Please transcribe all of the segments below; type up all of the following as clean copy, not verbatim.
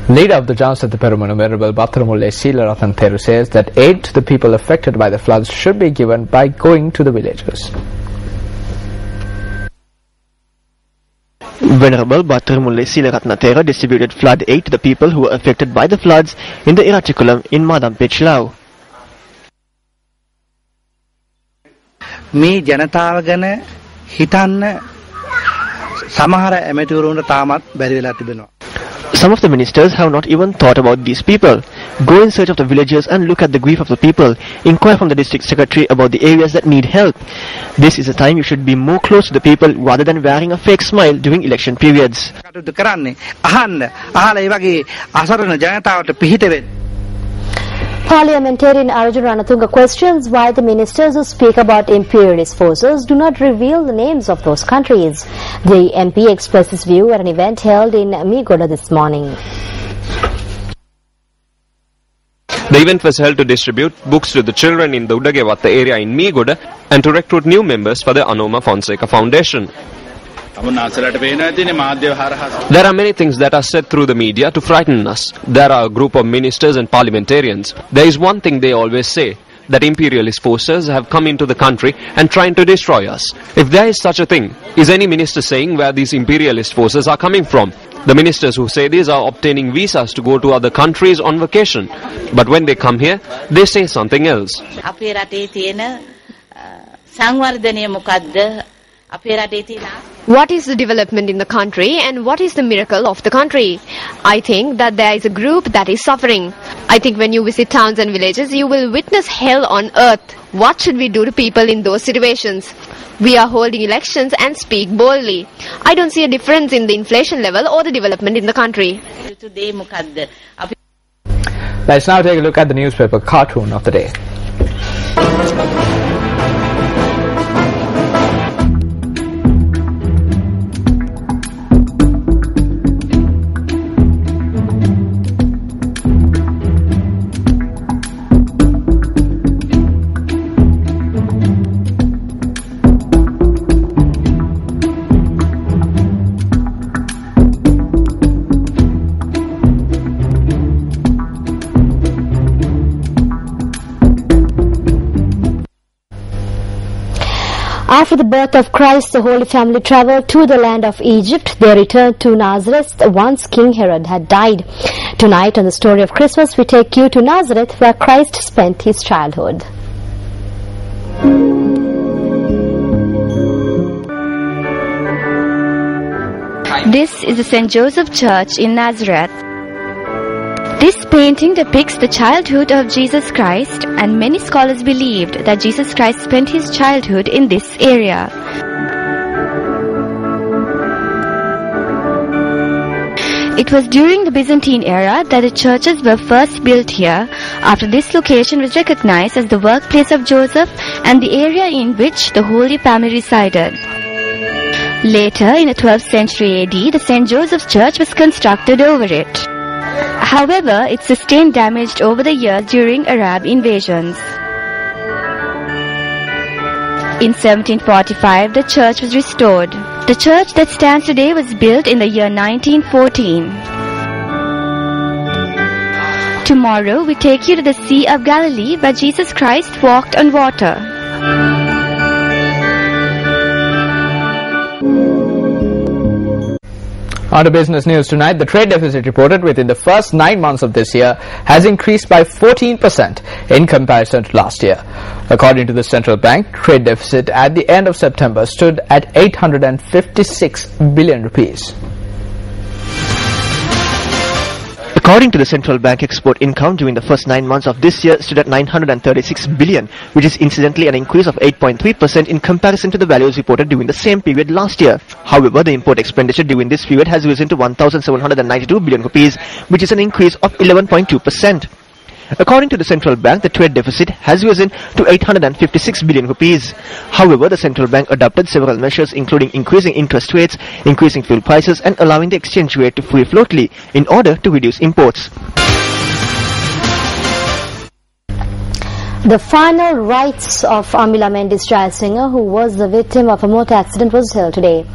Leader of the Jansath Perumanu, Venerable Bathramulle Seelarathan Theru says that aid to the people affected by the floods should be given by going to the villages. Venerable Bathramulle Seelarathan Theru distributed flood aid to the people who were affected by the floods in the Iraticulam in Madampech, Lao. මේ ජනතාව ගැන හිතන්න සමහර ඇමතිවරුන්ට තාමත් බැරි වෙලා තිබෙනවා. Some of the ministers have not even thought about these people. Go in search of the villagers and look at the grief of the people. Inquire from the district secretary about the areas that need help. This is a time you should be more close to the people rather than wearing a fake smile during election periods. කටයුතු කරන්නේ අහන්න අහලා ඒ වගේ අසරණ ජනතාවට පිහිට වෙන්න. Parliamentarian Arjun Ranatunga questions why the ministers who speak about imperialist forces do not reveal the names of those countries. The MP expressed his view at an event held in Meegoda this morning. The event was held to distribute books to the children in the Udagewatta area in Meegoda and to recruit new members for the Anoma Fonseca Foundation. There are many things that are said through the media to frighten us. There are a group of ministers and parliamentarians. There is one thing they always say, that imperialist forces have come into the country and trying to destroy us. If there is such a thing, is any minister saying where these imperialist forces are coming from? The ministers who say these are obtaining visas to go to other countries on vacation. But when they come here, they say something else. What is the development in the country and what is the miracle of the country? I think that there is a group that is suffering. I think when you visit towns and villages, you will witness hell on earth. What should we do to people in those situations? We are holding elections and speak boldly. I don't see a difference in the inflation level or the development in the country. Let's now take a look at the newspaper cartoon of the day. After the birth of Christ, the Holy Family travelled to the land of Egypt. They returned to Nazareth once King Herod had died. Tonight on the story of Christmas, we take you to Nazareth, where Christ spent his childhood. This is the St. Joseph Church in Nazareth. This painting depicts the childhood of Jesus Christ, and many scholars believed that Jesus Christ spent his childhood in this area. It was during the Byzantine era that the churches were first built here. After this location was recognized as the workplace of Joseph and the area in which the Holy Family resided. Later, in the 12th century AD, the St. Joseph's Church was constructed over it. However, it sustained damage over the years during Arab invasions. In 1745, the church was restored. The church that stands today was built in the year 1914. Tomorrow, we take you to the Sea of Galilee, where Jesus Christ walked on water. On to business news tonight, the trade deficit reported within the first 9 months of this year has increased by 14% in comparison to last year. According to the central bank, trade deficit at the end of September stood at 856 billion rupees. According to the central bank, export income during the first 9 months of this year stood at 936 billion, which is incidentally an increase of 8.3% in comparison to the values reported during the same period last year. However, the import expenditure during this period has risen to 1,792 billion rupees, which is an increase of 11.2%. According to the central bank, the trade deficit has risen to 856 billion rupees. However, the central bank adopted several measures including increasing interest rates, increasing fuel prices and allowing the exchange rate to free floatly in order to reduce imports. The final rites of Amila Mendes Jayasinghe, who was the victim of a motor accident, was held today.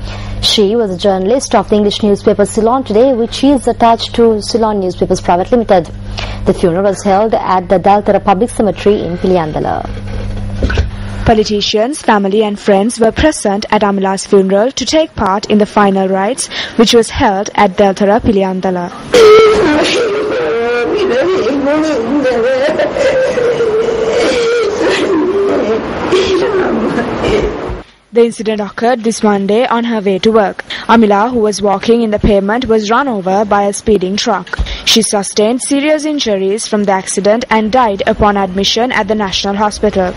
She was a journalist of the English newspaper Ceylon Today, which is attached to Ceylon Newspapers Private Limited. The funeral was held at the Daltara Public Cemetery in Piliyandala. Politicians, family and friends were present at Amila's funeral to take part in the final rites, which was held at Daltara Piliyandala. The incident occurred this Monday on her way to work. Amila, who was walking in the pavement, was run over by a speeding truck. She sustained serious injuries from the accident and died upon admission at the National Hospital.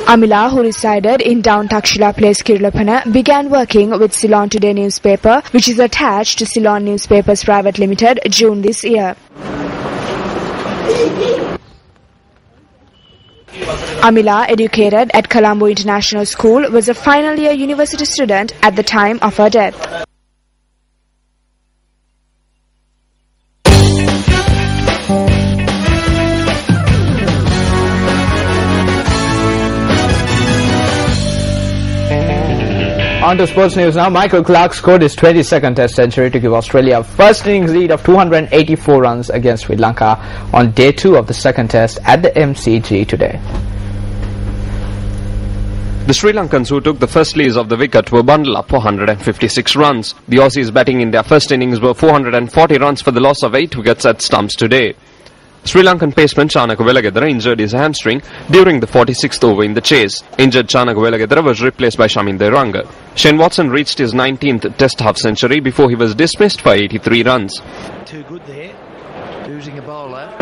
Amila, who resided in Down Takshila Place, Kirulapana, began working with Ceylon Today newspaper, which is attached to Ceylon Newspapers Private Limited, June this year. Amila, educated at Colombo International School, was a final year university student at the time of her death. On to sports news now. Michael Clarke scored his 22nd Test century to give Australia a first innings lead of 284 runs against Sri Lanka on day 2 of the second Test at the MCG today. The Sri Lankans who took the first lease of the wicket were bundled up for 156 runs. The Aussies batting in their first innings were 440 runs for the loss of 8 wickets at stumps today. Sri Lankan paceman Chanaka Velagadara injured his hamstring during the 46th over in the chase. Injured Chanaka Velagadara was replaced by Shamin Deranga. Shane Watson reached his 19th Test half century before he was dismissed for 83 runs. Too good there, losing a bowler.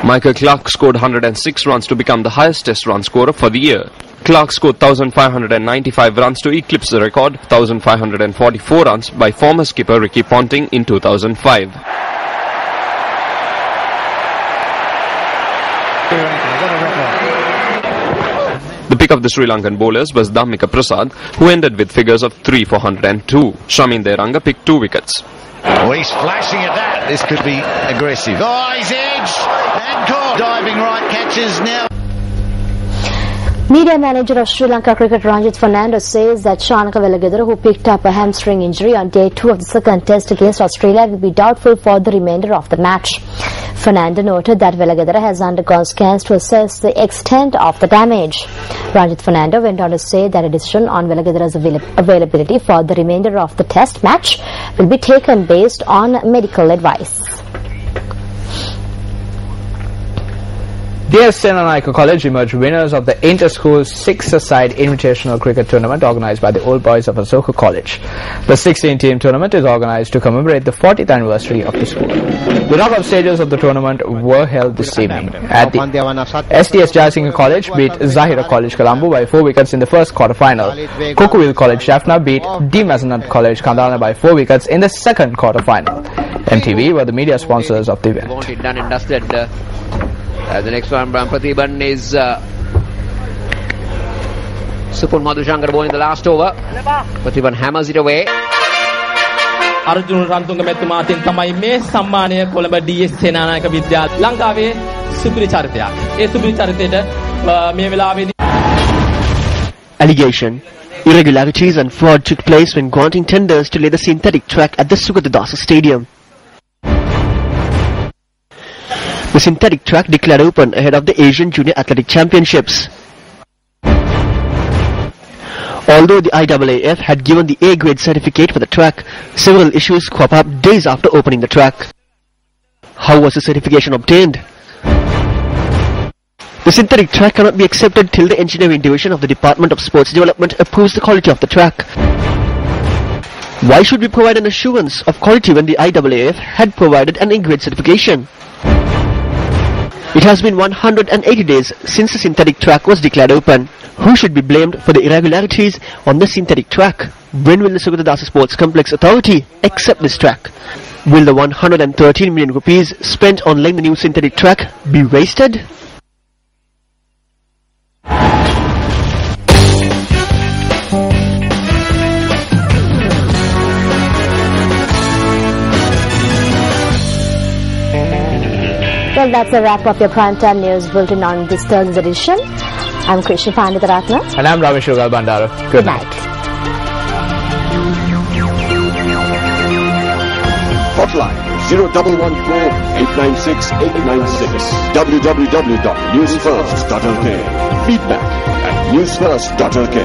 Michael Clarke scored 106 runs to become the highest Test run scorer for the year. Clarke scored 1,595 runs to eclipse the record 1,544 runs by former skipper Ricky Ponting in 2005. The pick of the Sri Lankan bowlers was Dhammika Prasad, who ended with figures of 3 for 102. Shamin Deranga picked 2 wickets. Oh, he's flashing at that. This could be aggressive. Oh, he's edged and caught. Diving right catches now. Media manager of Sri Lanka cricket Ranjit Fernando says that Chanaka Velagadara, who picked up a hamstring injury on day 2 of the second Test against Australia, will be doubtful for the remainder of the match. Fernando noted that Velagadara has undergone scans to assess the extent of the damage. Ranjit Fernando went on to say that a decision on Velagadara's availability for the remainder of the Test match will be taken based on medical advice. DS Senanayake College emerged winners of the Inter-School 6-a-side Invitational Cricket Tournament organised by the Old Boys of Ashoka College. The 16-team tournament is organised to commemorate the 40th anniversary of the school. The knockout stages of the tournament were held this evening. At the SDS Jayasinghe College beat Zahira College Colombo by 4 wickets in the first quarter-final. Kokuville College Jaffna beat D. Mazanat College Kandana by 4 wickets in the second quarter-final. MTV were the media sponsors of the event. The next one, Pratiban is Supun Madhushankar bowling in the last over. Pratiban hammers it away. Arjun Rantunga Metumatin Tamai me Samania Kolaba DS Senanayake Vidya Lankave Supri Charitya. A Supri Charitya Mevila. Allegation. Irregularities and fraud took place when granting tenders to lay the synthetic track at the Sugatadasa Stadium. The synthetic track declared open ahead of the Asian Junior Athletic Championships. Although the IAAF had given the A-grade certificate for the track, several issues crop up days after opening the track. How was the certification obtained? The synthetic track cannot be accepted till the Engineering Division of the Department of Sports Development approves the quality of the track. Why should we provide an assurance of quality when the IAAF had provided an A-grade certification? It has been 180 days since the synthetic track was declared open. Who should be blamed for the irregularities on the synthetic track? When will the Sugatadasa Sports Complex Authority accept this track? Will the 113 million rupees spent on laying the new synthetic track be wasted? Well, that's a wrap of your primetime news bulletin on this Thursday's edition. I'm Krishna Panditharatna. And I'm Ravi Shugal Bandara. Good night. Hotline 0114-896-896. www.newsfirst.lk. Feedback at newsfirst.lk.